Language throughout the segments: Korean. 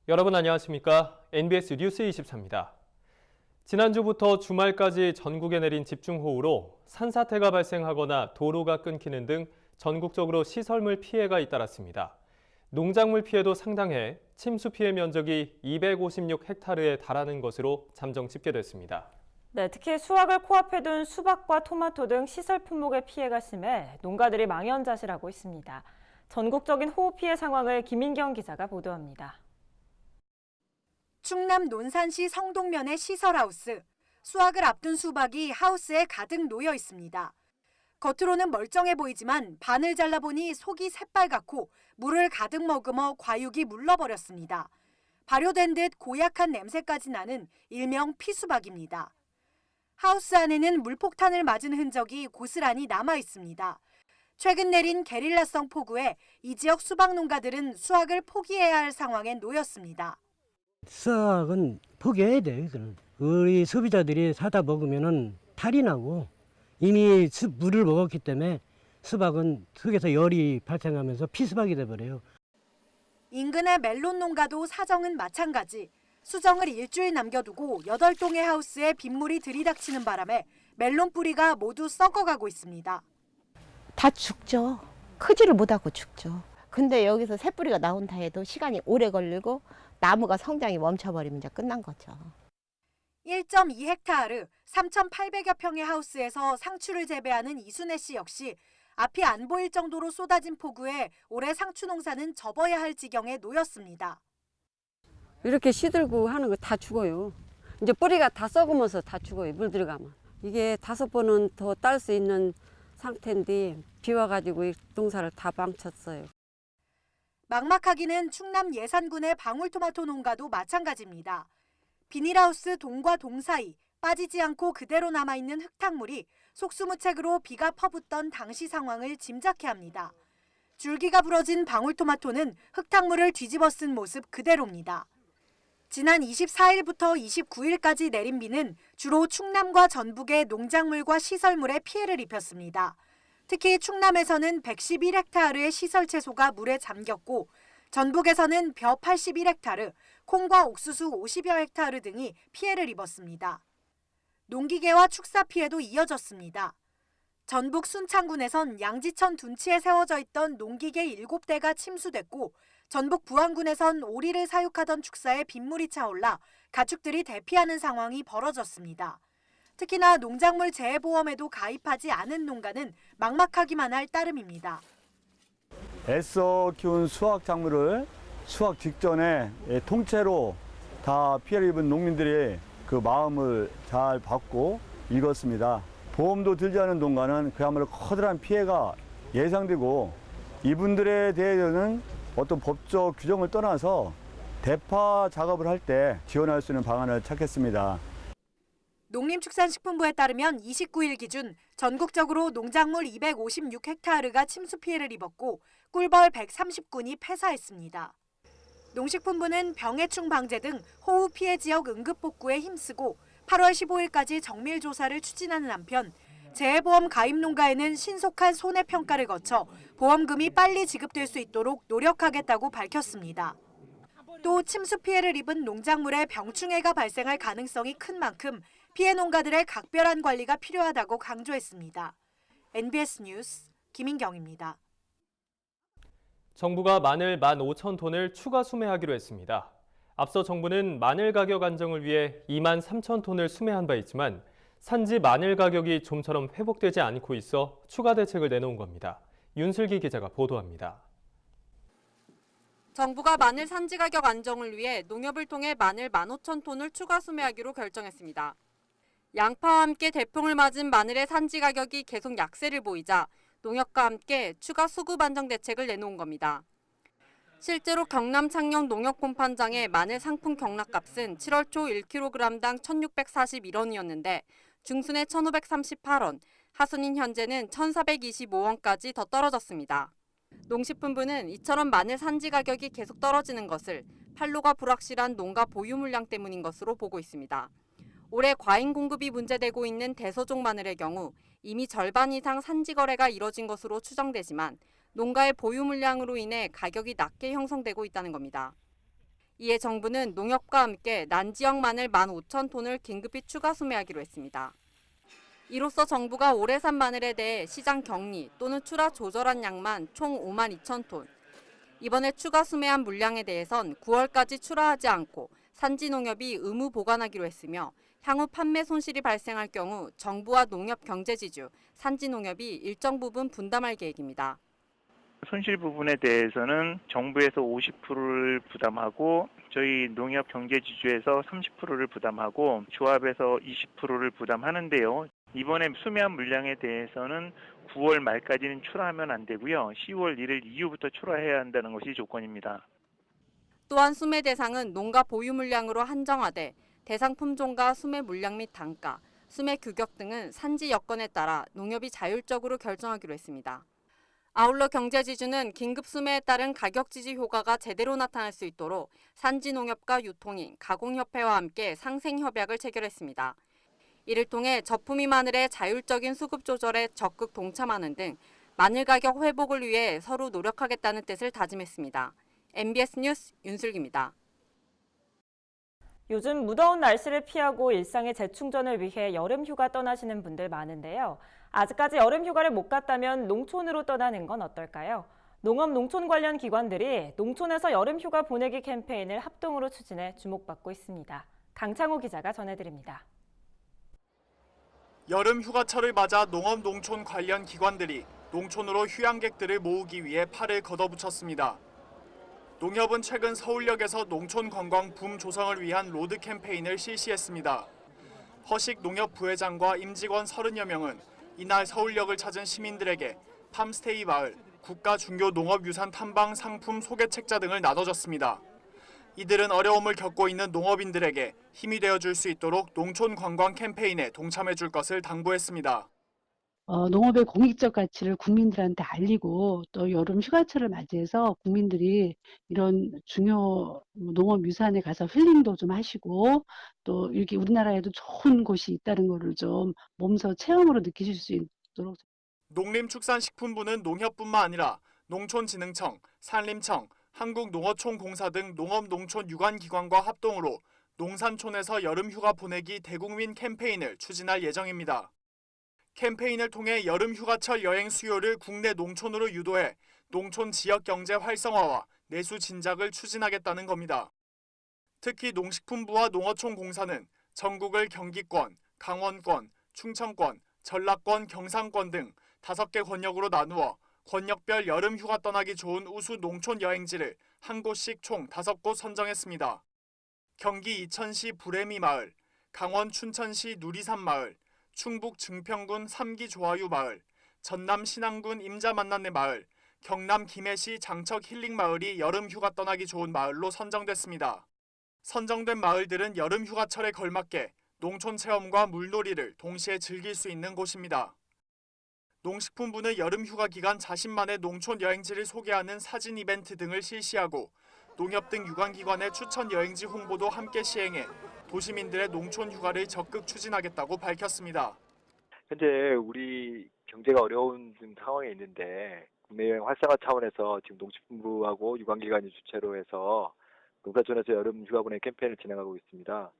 여러분 안녕하십니까? NBS 뉴스 24입니다. 지난주부터 주말까지 전국에 내린 집중호우로 산사태가 발생하거나 도로가 끊기는 등 전국적으로 시설물 피해가 잇따랐습니다. 농작물 피해도 상당해 침수 피해 면적이 256헥타르에 달하는 것으로 잠정 집계됐습니다. 네, 특히 수확을 코앞에 둔 수박과 토마토 등 시설 품목의 피해가 심해 농가들이 망연자실하고 있습니다. 전국적인 호우 피해 상황을 김인경 기자가 보도합니다. 충남 논산시 성동면의 시설하우스. 수확을 앞둔 수박이 하우스에 가득 놓여 있습니다. 겉으로는 멀쩡해 보이지만 반을 잘라보니 속이 새빨갛고 물을 가득 머금어 과육이 물러버렸습니다. 발효된 듯 고약한 냄새까지 나는 일명 피수박입니다. 하우스 안에는 물폭탄을 맞은 흔적이 고스란히 남아 있습니다. 최근 내린 게릴라성 폭우에 이 지역 수박 농가들은 수확을 포기해야 할 상황에 놓였습니다. 수확은 포기해야 돼요. 이거는. 우리 소비자들이 사다 먹으면은 탈이 나고 이미 물을 먹었기 때문에 수박은 속에서 열이 발생하면서 피수박이 돼버려요. 인근의 멜론 농가도 사정은 마찬가지. 수정을 일주일 남겨두고 8동의 하우스에 빗물이 들이닥치는 바람에 멜론 뿌리가 모두 썩어가고 있습니다. 다 죽죠. 크지를 못하고 죽죠. 근데 여기서 새뿌리가 나온다 해도 시간이 오래 걸리고 나무가 성장이 멈춰버리면 이제 끝난 거죠. 1.2헥타르 3,800여 평의 하우스에서 상추를 재배하는 이순애 씨 역시 앞이 안 보일 정도로 쏟아진 폭우에 올해 상추 농사는 접어야 할 지경에 놓였습니다. 이렇게 시들고 하는 거 다 죽어요. 이제 뿌리가 다 썩으면서 다 죽어요. 물 들어가면. 이게 5번은 더 딸 수 있는 상태인데 비 와가지고 이 농사를 다 망쳤어요. 막막하기는 충남 예산군의 방울토마토 농가도 마찬가지입니다. 비닐하우스 동과 동 사이 빠지지 않고 그대로 남아있는 흙탕물이 속수무책으로 비가 퍼붓던 당시 상황을 짐작케 합니다. 줄기가 부러진 방울토마토는 흙탕물을 뒤집어 쓴 모습 그대로입니다. 지난 24일부터 29일까지 내린 비는 주로 충남과 전북의 농작물과 시설물에 피해를 입혔습니다. 특히 충남에서는 111헥타르의 시설 채소가 물에 잠겼고 전북에서는 벼 81헥타르, 콩과 옥수수 50여 헥타르 등이 피해를 입었습니다. 농기계와 축사 피해도 이어졌습니다. 전북 순창군에선 양지천 둔치에 세워져 있던 농기계 7대가 침수됐고 전북 부안군에선 오리를 사육하던 축사에 빗물이 차올라 가축들이 대피하는 상황이 벌어졌습니다. 특히나 농작물 재해보험에도 가입하지 않은 농가는 막막하기만 할 따름입니다. 애써 키운 수확 작물을 수확 직전에 통째로 다 피해를 입은 농민들의 그 마음을 잘 받고 읽었습니다. 보험도 들지 않은 농가는 그야말로 커다란 피해가 예상되고 이분들에 대해서는 어떤 법적 규정을 떠나서 대파 작업을 할 때 지원할 수 있는 방안을 찾겠습니다. 농림축산식품부에 따르면 29일 기준 전국적으로 농작물 256헥타르가 침수 피해를 입었고 꿀벌 130군이 폐사했습니다. 농식품부는 병해충 방제 등 호우 피해 지역 응급 복구에 힘쓰고 8월 15일까지 정밀 조사를 추진하는 한편 재해보험 가입 농가에는 신속한 손해평가를 거쳐 보험금이 빨리 지급될 수 있도록 노력하겠다고 밝혔습니다. 또 침수 피해를 입은 농작물에 병충해가 발생할 가능성이 큰 만큼 피해 농가들의 각별한 관리가 필요하다고 강조했습니다. NBS 뉴스 김인경입니다. 정부가 마늘 15,000톤을 추가 수매하기로 했습니다. 앞서 정부는 마늘 가격 안정을 위해 23,000톤을 수매한 바 있지만 산지 마늘 가격이 좀처럼 회복되지 않고 있어 추가 대책을 내놓은 겁니다. 윤슬기 기자가 보도합니다. 정부가 마늘 산지 가격 안정을 위해 농협을 통해 마늘 15,000톤을 추가 수매하기로 결정했습니다. 양파와 함께 대풍을 맞은 마늘의 산지 가격이 계속 약세를 보이자 농협과 함께 추가 수급 안정 대책을 내놓은 겁니다. 실제로 경남 창녕 농협 공판장의 마늘 상품 경락값은 7월 초 1kg당 1,641원이었는데 중순에 1,538원, 하순인 현재는 1,425원까지 더 떨어졌습니다. 농식품부는 이처럼 마늘 산지 가격이 계속 떨어지는 것을 판로가 불확실한 농가 보유 물량 때문인 것으로 보고 있습니다. 올해 과잉 공급이 문제되고 있는 대서종 마늘의 경우 이미 절반 이상 산지 거래가 이뤄진 것으로 추정되지만 농가의 보유 물량으로 인해 가격이 낮게 형성되고 있다는 겁니다. 이에 정부는 농협과 함께 난지역 마늘 15,000톤을 긴급히 추가 수매하기로 했습니다. 이로써 정부가 올해 산 마늘에 대해 시장 격리 또는 출하 조절한 양만 총 52,000톤. 이번에 추가 수매한 물량에 대해선 9월까지 출하하지 않고 산지농협이 의무 보관하기로 했으며 향후 판매 손실이 발생할 경우 정부와 농협 경제지주, 산지농협이 일정 부분 분담할 계획입니다. 손실 부분에 대해서는 정부에서 50%를 부담하고 저희 농협 경제지주에서 30%를 부담하고 조합에서 20%를 부담하는데요. 이번에 수매한 물량에 대해서는 9월 말까지는 출하하면 안 되고요. 10월 1일 이후부터 출하해야 한다는 것이 조건입니다. 또한 수매 대상은 농가 보유 물량으로 한정화돼 대상 품종과 수매 물량 및 단가, 수매 규격 등은 산지 여건에 따라 농협이 자율적으로 결정하기로 했습니다. 아울러 경제지주는 긴급 수매에 따른 가격 지지 효과가 제대로 나타날 수 있도록 산지농협과 유통인, 가공협회와 함께 상생협약을 체결했습니다. 이를 통해 저품위 마늘의 자율적인 수급 조절에 적극 동참하는 등 마늘 가격 회복을 위해 서로 노력하겠다는 뜻을 다짐했습니다. MBS 뉴스 윤슬기입니다. 요즘 무더운 날씨를 피하고 일상의 재충전을 위해 여름 휴가 떠나시는 분들 많은데요. 아직까지 여름 휴가를 못 갔다면 농촌으로 떠나는 건 어떨까요? 농업 농촌 관련 기관들이 농촌에서 여름 휴가 보내기 캠페인을 합동으로 추진해 주목받고 있습니다. 강창호 기자가 전해드립니다. 여름 휴가철을 맞아 농업 농촌 관련 기관들이 농촌으로 휴양객들을 모으기 위해 팔을 걷어붙였습니다. 농협은 최근 서울역에서 농촌 관광 붐 조성을 위한 로드 캠페인을 실시했습니다. 허식 농협 부회장과 임직원 30여 명은 이날 서울역을 찾은 시민들에게 팜스테이 마을, 국가 중요 농업유산 탐방 상품 소개 책자 등을 나눠줬습니다. 이들은 어려움을 겪고 있는 농업인들에게 힘이 되어줄 수 있도록 농촌 관광 캠페인에 동참해줄 것을 당부했습니다. 농업의 공익적 가치를 국민들한테 알리고 또 여름 휴가철을 맞이해서 국민들이 이런 중요 농업 유산에 가서 힐링도 좀 하시고 또 이렇게 우리나라에도 좋은 곳이 있다는 거를 좀 몸소 체험으로 느끼실 수 있도록. 농림축산식품부는 농협뿐만 아니라 농촌진흥청, 산림청, 한국농어촌공사 등 농업-농촌 유관기관과 합동으로 농산촌에서 여름휴가 보내기 대국민 캠페인을 추진할 예정입니다. 캠페인을 통해 여름휴가철 여행 수요를 국내 농촌으로 유도해 농촌 지역 경제 활성화와 내수 진작을 추진하겠다는 겁니다. 특히 농식품부와 농어촌공사는 전국을 경기권, 강원권, 충청권, 전라권, 경상권 등 5개 권역으로 나누어 권역별 여름휴가 떠나기 좋은 우수 농촌 여행지를 한 곳씩 총 5곳 선정했습니다. 경기 이천시 부래미 마을, 강원 춘천시 누리산 마을, 충북 증평군 삼기 조화유 마을, 전남 신안군 임자 만난네 마을, 경남 김해시 장척 힐링 마을이 여름휴가 떠나기 좋은 마을로 선정됐습니다. 선정된 마을들은 여름휴가철에 걸맞게 농촌 체험과 물놀이를 동시에 즐길 수 있는 곳입니다. 농식품부는 여름휴가 기간 자신만의 농촌 여행지를 소개하는 사진 이벤트 등을 실시하고 농협 등 유관기관의 추천 여행지 홍보도 함께 시행해 도시민들의 농촌 휴가를 적극 추진하겠다고 밝혔습니다. 현재 우리 경제가 어려운 상황에 있는데 국내 여행 활성화 차원에서 지금 농식품부하고 유관기관이 주최로 해서 농사촌에서 여름 휴가 보내 캠페인을 진행하고 있습니다.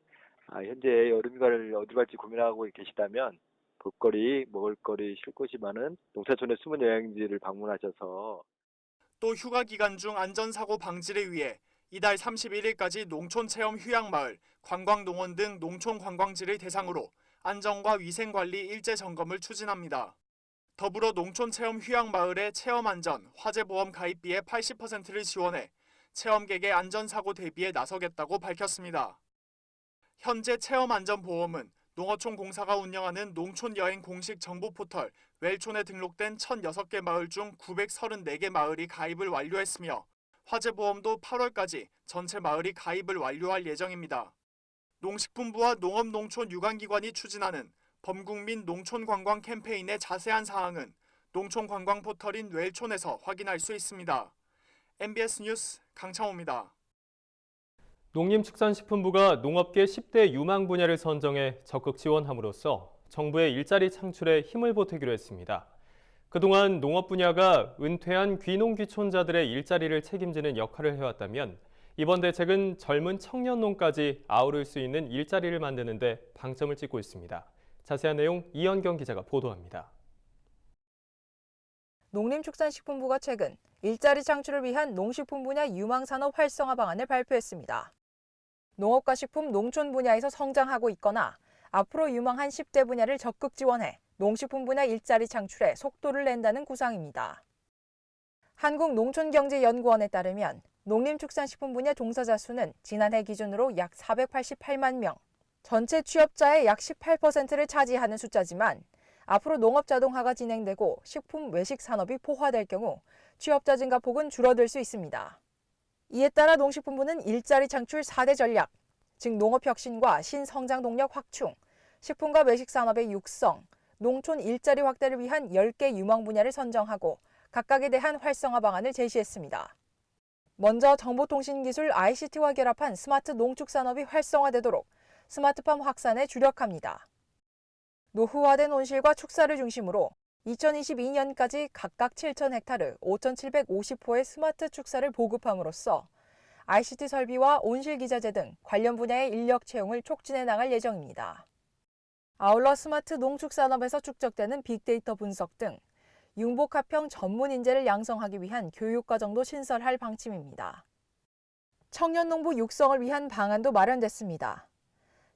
현재 여름 휴가를 어디 갈지 고민하고 계시다면 볼거리, 먹을거리, 쉴 곳이 많은 농사촌의 숨은 여행지를 방문하셔서 또 휴가 기간 중 안전사고 방지를 위해 이달 31일까지 농촌체험 휴양마을, 관광농원 등 농촌 관광지를 대상으로 안전과 위생관리 일제 점검을 추진합니다. 더불어 농촌체험 휴양마을의 체험안전, 화재보험 가입비의 80%를 지원해 체험객의 안전사고 대비에 나서겠다고 밝혔습니다. 현재 체험안전보험은 농어촌공사가 운영하는 농촌여행 공식 정보 포털 웰촌에 등록된 1,006개 마을 중 934개 마을이 가입을 완료했으며 화재보험도 8월까지 전체 마을이 가입을 완료할 예정입니다. 농식품부와 농업농촌 유관기관이 추진하는 범국민 농촌관광 캠페인의 자세한 사항은 농촌관광 포털인 웰촌에서 확인할 수 있습니다. MBS 뉴스 강창호입니다. 농림축산식품부가 농업계 10대 유망 분야를 선정해 적극 지원함으로써 정부의 일자리 창출에 힘을 보태기로 했습니다. 그동안 농업 분야가 은퇴한 귀농귀촌자들의 일자리를 책임지는 역할을 해왔다면 이번 대책은 젊은 청년농까지 아우를 수 있는 일자리를 만드는 데 방점을 찍고 있습니다. 자세한 내용 이현경 기자가 보도합니다. 농림축산식품부가 최근 일자리 창출을 위한 농식품 분야 유망산업 활성화 방안을 발표했습니다. 농업과 식품, 농촌 분야에서 성장하고 있거나 앞으로 유망한 10대 분야를 적극 지원해 농식품 분야 일자리 창출에 속도를 낸다는 구상입니다. 한국농촌경제연구원에 따르면 농림축산식품 분야 종사자 수는 지난해 기준으로 약 488만 명, 전체 취업자의 약 18%를 차지하는 숫자지만 앞으로 농업 자동화가 진행되고 식품 외식 산업이 포화될 경우 취업자 증가 폭은 줄어들 수 있습니다. 이에 따라 농식품부는 일자리 창출 4대 전략, 즉 농업혁신과 신성장 동력 확충, 식품과 외식 산업의 육성, 농촌 일자리 확대를 위한 10개 유망 분야를 선정하고 각각에 대한 활성화 방안을 제시했습니다. 먼저 정보통신기술 ICT와 결합한 스마트 농축산업이 활성화되도록 스마트팜 확산에 주력합니다. 노후화된 온실과 축사를 중심으로 2022년까지 각각 7,000헥타르 5,750호의 스마트 축사를 보급함으로써 ICT 설비와 온실기자재 등 관련 분야의 인력 채용을 촉진해 나갈 예정입니다. 아울러 스마트 농축산업에서 축적되는 빅데이터 분석 등 융복합형 전문 인재를 양성하기 위한 교육과정도 신설할 방침입니다. 청년 농부 육성을 위한 방안도 마련됐습니다.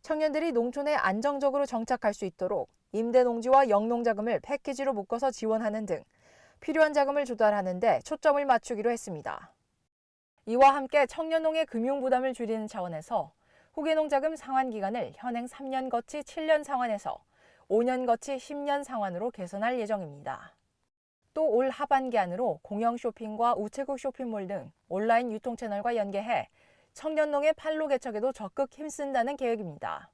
청년들이 농촌에 안정적으로 정착할 수 있도록 임대농지와 영농자금을 패키지로 묶어서 지원하는 등 필요한 자금을 조달하는 데 초점을 맞추기로 했습니다. 이와 함께 청년농의 금융부담을 줄이는 차원에서 후계농자금 상환 기간을 현행 3년 거치 7년 상환에서 5년 거치 10년 상환으로 개선할 예정입니다. 또 올 하반기 안으로 공영 쇼핑과 우체국 쇼핑몰 등 온라인 유통 채널과 연계해 청년농의 판로 개척에도 적극 힘쓴다는 계획입니다.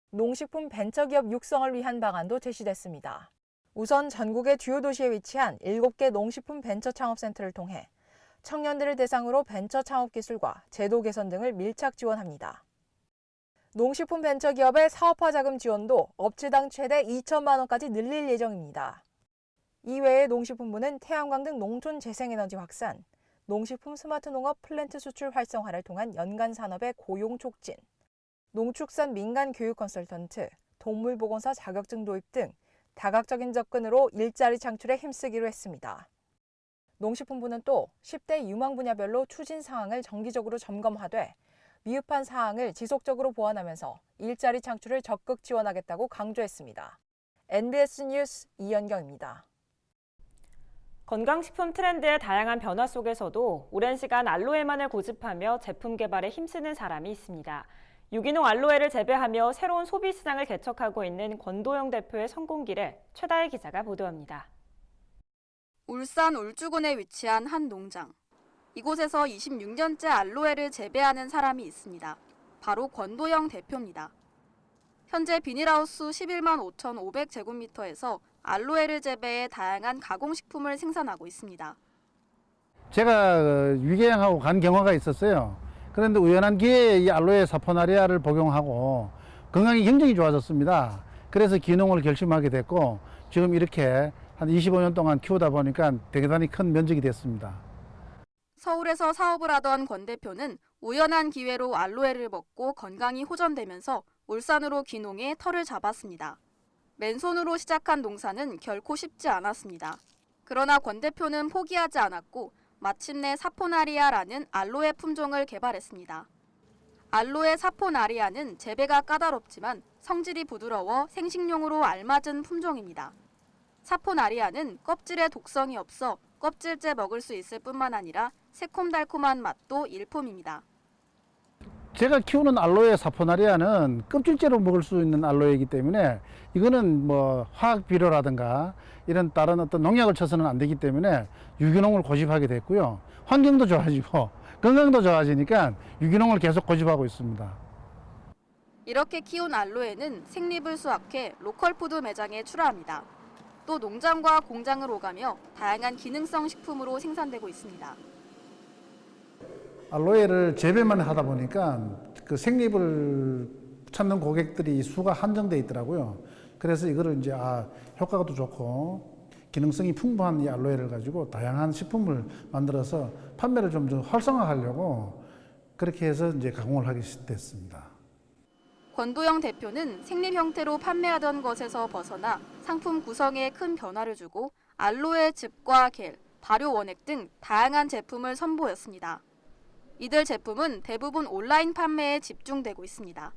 농식품 벤처기업 육성을 위한 방안도 제시됐습니다. 우선 전국의 주요 도시에 위치한 7개 농식품 벤처 창업센터를 통해 청년들을 대상으로 벤처 창업 기술과 제도 개선 등을 밀착 지원합니다. 농식품 벤처기업의 사업화 자금 지원도 업체당 최대 2천만 원까지 늘릴 예정입니다. 이외에 농식품부는 태양광 등 농촌 재생에너지 확산, 농식품 스마트 농업 플랜트 수출 활성화를 통한 연간 산업의 고용 촉진, 농축산 민간 교육 컨설턴트, 동물보건사 자격증 도입 등 다각적인 접근으로 일자리 창출에 힘쓰기로 했습니다. 농식품부는 또 10대 유망 분야별로 추진 사항을 정기적으로 점검하되 미흡한 사항을 지속적으로 보완하면서 일자리 창출을 적극 지원하겠다고 강조했습니다. NBS 뉴스 이현경입니다. 건강식품 트렌드의 다양한 변화 속에서도 오랜 시간 알로에만을 고집하며 제품 개발에 힘쓰는 사람이 있습니다. 유기농 알로에를 재배하며 새로운 소비 시장을 개척하고 있는 권도영 대표의 성공기를 최다혜 기자가 보도합니다. 울산 울주군에 위치한 한 농장. 이곳에서 26년째 알로에를 재배하는 사람이 있습니다. 바로 권도영 대표입니다. 현재 비닐하우스 11만 5,500제곱미터에서 알로에를 재배해 다양한 가공식품을 생산하고 있습니다. 제가 위궤양하고 간 경화가 있었어요. 그런데 우연한 기회에 이 알로에 사포나리아를 복용하고 건강이 굉장히 좋아졌습니다. 그래서 기농을 결심하게 됐고 지금 이렇게 한 25년 동안 키우다 보니까 대단히 큰 면적이 됐습니다. 서울에서 사업을 하던 권 대표는 우연한 기회로 알로에를 먹고 건강이 호전되면서 울산으로 귀농해 터를 잡았습니다. 맨손으로 시작한 농사는 결코 쉽지 않았습니다. 그러나 권 대표는 포기하지 않았고 마침내 사포나리아라는 알로에 품종을 개발했습니다. 알로에 사포나리아는 재배가 까다롭지만 성질이 부드러워 생식용으로 알맞은 품종입니다. 사포나리아는 껍질에 독성이 없어 껍질째 먹을 수 있을 뿐만 아니라 새콤달콤한 맛도 일품입니다. 제가 키우는 알로에 사포나리아는 껍질째로 먹을 수 있는 알로에이기 때문에 이거는 뭐 화학 비료라든가 이런 다른 어떤 농약을 쳐서는 안 되기 때문에 유기농을 고집하게 됐고요. 환경도 좋아지고 건강도 좋아지니까 유기농을 계속 고집하고 있습니다. 이렇게 키운 알로에는 생립을 수확해 로컬푸드 매장에 출하합니다. 또 농장과 공장을 오가며 다양한 기능성 식품으로 생산되고 있습니다. 알로에를 재배만 하다 보니까 그 생립을 찾는 고객들이 수가 한정돼 있더라고요. 그래서 이거를 이제 효과가 또 좋고 기능성이 풍부한 이 알로에를 가지고 다양한 식품을 만들어서 판매를 좀 활성화하려고 그렇게 해서 이제 가공을 하게 됐습니다. 권도영 대표는 생립 형태로 판매하던 것에서 벗어나 상품 구성에 큰 변화를 주고 알로에 즙과 겔, 발효 원액 등 다양한 제품을 선보였습니다. 이들 제품은 대부분 온라인 판매에 집중되고 있습니다.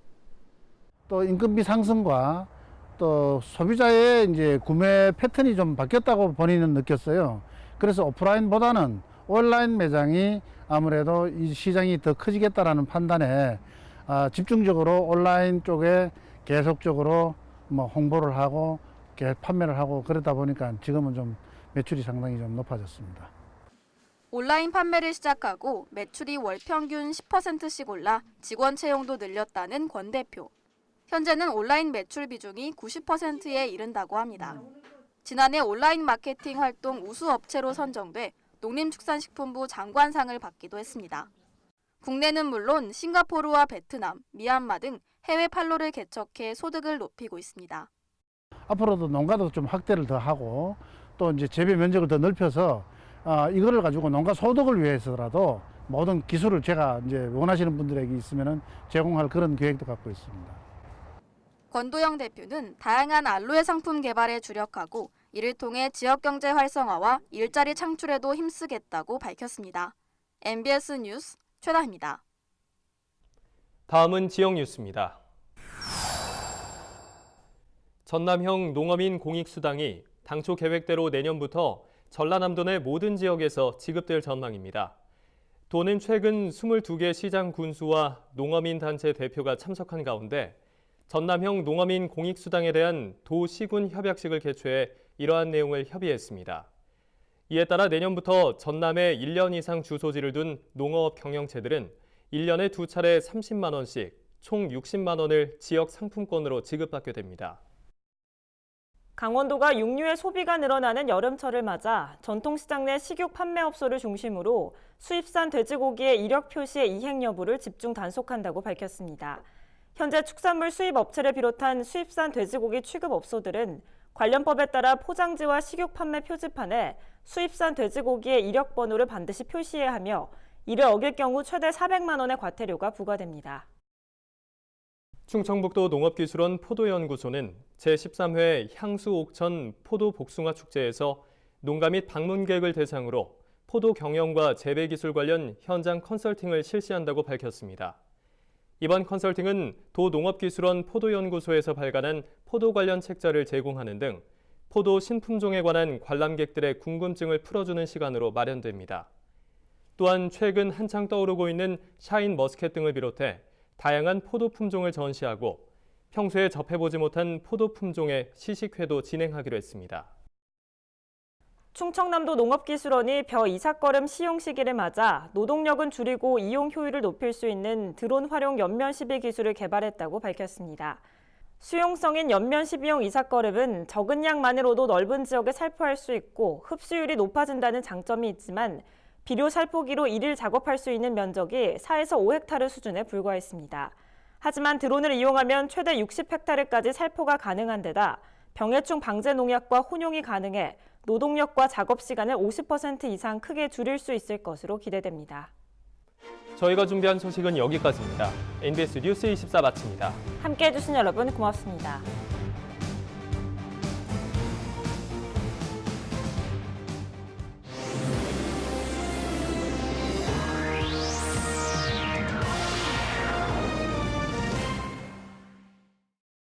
또 인건비 상승과 또 소비자의 이제 구매 패턴이 좀 바뀌었다고 본인은 느꼈어요. 그래서 오프라인보다는 온라인 매장이 아무래도 이 시장이 더 커지겠다라는 판단에 집중적으로 온라인 쪽에 계속적으로 뭐 홍보를 하고 판매를 하고 그러다 보니까 지금은 좀 매출이 상당히 좀 높아졌습니다. 온라인 판매를 시작하고 매출이 월 평균 10%씩 올라 직원 채용도 늘렸다는 권 대표. 현재는 온라인 매출 비중이 90%에 이른다고 합니다. 지난해 온라인 마케팅 활동 우수 업체로 선정돼 농림축산식품부 장관상을 받기도 했습니다. 국내는 물론 싱가포르와 베트남, 미얀마 등 해외 판로를 개척해 소득을 높이고 있습니다. 앞으로도 농가도 좀 확대를 더 하고 또 이제 재배 면적을 더 넓혀서 이거를 가지고 농가 소득을 위해서라도 모든 기술을 제가 이제 원하시는 분들에게 있으면은 제공할 그런 계획도 갖고 있습니다. 권도영 대표는 다양한 알로에 상품 개발에 주력하고 이를 통해 지역 경제 활성화와 일자리 창출에도 힘쓰겠다고 밝혔습니다. MBS 뉴스 최다희입니다. 다음은 지역 뉴스입니다. 전남형 농어민 공익수당이 당초 계획대로 내년부터 전라남도 내 모든 지역에서 지급될 전망입니다. 도는 최근 22개 시장 군수와 농어민 단체 대표가 참석한 가운데 전남형 농어민 공익수당에 대한 도 시군 협약식을 개최해 이러한 내용을 협의했습니다. 이에 따라 내년부터 전남에 1년 이상 주소지를 둔 농어업 경영체들은 1년에 2차례 30만 원씩 총 60만 원을 지역 상품권으로 지급받게 됩니다. 강원도가 육류의 소비가 늘어나는 여름철을 맞아 전통시장 내 식육 판매업소를 중심으로 수입산 돼지고기의 이력 표시의 이행 여부를 집중 단속한다고 밝혔습니다. 현재 축산물 수입 업체를 비롯한 수입산 돼지고기 취급업소들은 관련법에 따라 포장지와 식육 판매 표지판에 수입산 돼지고기의 이력 번호를 반드시 표시해야 하며 이를 어길 경우 최대 400만 원의 과태료가 부과됩니다. 충청북도 농업기술원 포도연구소는 제13회 향수옥천 포도복숭아 축제에서 농가 및 방문객을 대상으로 포도 경영과 재배기술 관련 현장 컨설팅을 실시한다고 밝혔습니다. 이번 컨설팅은 도농업기술원 포도연구소에서 발간한 포도 관련 책자를 제공하는 등 포도 신품종에 관한 관람객들의 궁금증을 풀어주는 시간으로 마련됩니다. 또한 최근 한창 떠오르고 있는 샤인 머스켓 등을 비롯해 다양한 포도 품종을 전시하고 평소에 접해보지 못한 포도 품종의 시식회도 진행하기로 했습니다. 충청남도 농업기술원이 벼 이삭거름 시용 시기를 맞아 노동력은 줄이고 이용 효율을 높일 수 있는 드론 활용 연면 시비 기술을 개발했다고 밝혔습니다. 수용성인 연면 시비용 이삭거름은 적은 양만으로도 넓은 지역에 살포할 수 있고 흡수율이 높아진다는 장점이 있지만 비료 살포기로 1일 작업할 수 있는 면적이 4에서 5헥타르 수준에 불과했습니다. 하지만 드론을 이용하면 최대 60헥타르까지 살포가 가능한 데다 병해충 방제 농약과 혼용이 가능해 노동력과 작업 시간을 50% 이상 크게 줄일 수 있을 것으로 기대됩니다. 저희가 준비한 소식은 여기까지입니다. NBS 뉴스 24 마칩니다. 함께해 주신 여러분 고맙습니다.